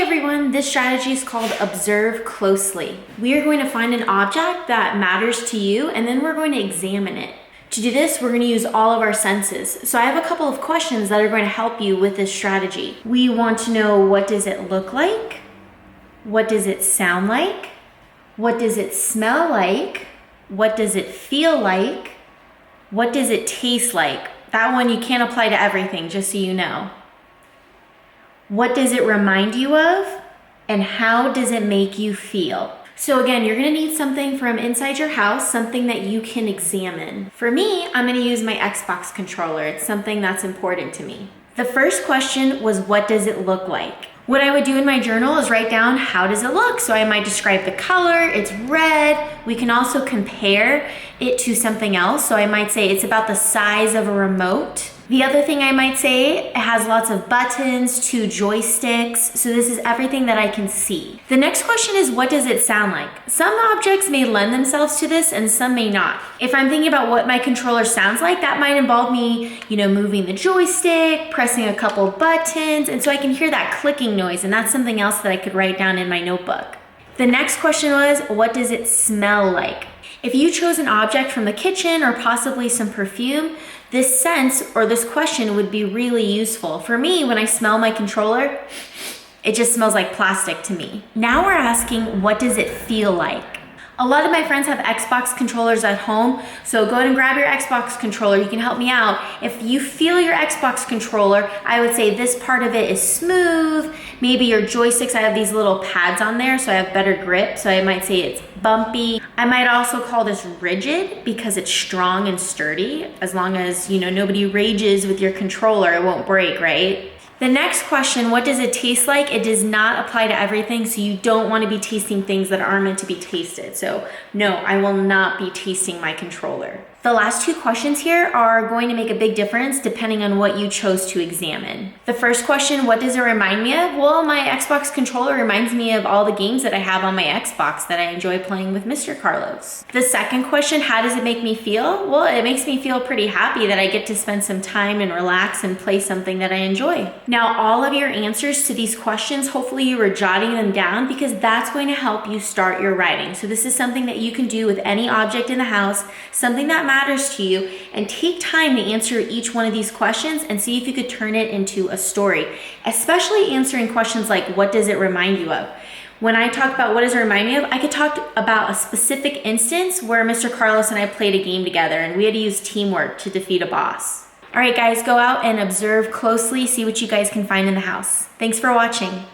everyone, this strategy is called observe closely. We are going to find an object that matters to you and then we're going to examine it. To do this, we're going to use all of our senses. So I have a couple of questions that are going to help you with this strategy. We want to know, what does it look like? What does it sound like? What does it smell like? What does it feel like? What does it taste like? That one you can't apply to everything, just so you know. What does it remind you of? And how does it make you feel? So again, you're gonna need something from inside your house, something that you can examine. For me, I'm gonna use my Xbox controller. It's something that's important to me. The first question was, what does it look like? What I would do in my journal is write down, how does it look? So I might describe the color, it's red. We can also compare it to something else. So I might say it's about the size of a remote. The other thing I might say, it has lots of buttons, 2 joysticks. So this is everything that I can see. The next question is, what does it sound like? Some objects may lend themselves to this and some may not. If I'm thinking about what my controller sounds like, that might involve me, moving the joystick, pressing a couple buttons, and so I can hear that clicking noise, and that's something else that I could write down in my notebook. The next question was, what does it smell like? If you chose an object from the kitchen or possibly some perfume, this sense or this question would be really useful. For me, when I smell my controller, it just smells like plastic to me. Now we're asking, what does it feel like? A lot of my friends have Xbox controllers at home, so go ahead and grab your Xbox controller. You can help me out. If you feel your Xbox controller, I would say this part of it is smooth. Maybe your joysticks, I have these little pads on there, so I have better grip, so I might say it's bumpy. I might also call this rigid because it's strong and sturdy. As long as, nobody rages with your controller, it won't break, right? The next question, what does it taste like? It does not apply to everything, so you don't want to be tasting things that aren't meant to be tasted. So no, I will not be tasting my controller. The last 2 questions here are going to make a big difference depending on what you chose to examine. The first question, what does it remind me of? Well, my Xbox controller reminds me of all the games that I have on my Xbox that I enjoy playing with Mr. Carlos. The second question, how does it make me feel? Well, it makes me feel pretty happy that I get to spend some time and relax and play something that I enjoy. Now, all of your answers to these questions, hopefully you were jotting them down because that's going to help you start your writing. So this is something that you can do with any object in the house, something that matters to you, and take time to answer each one of these questions and see if you could turn it into a story, especially answering questions like, what does it remind you of? When I talk about what does it remind me of, I could talk about a specific instance where Mr. Carlos and I played a game together and we had to use teamwork to defeat a boss. All right, guys, go out and observe closely, see what you guys can find in the house. Thanks for watching.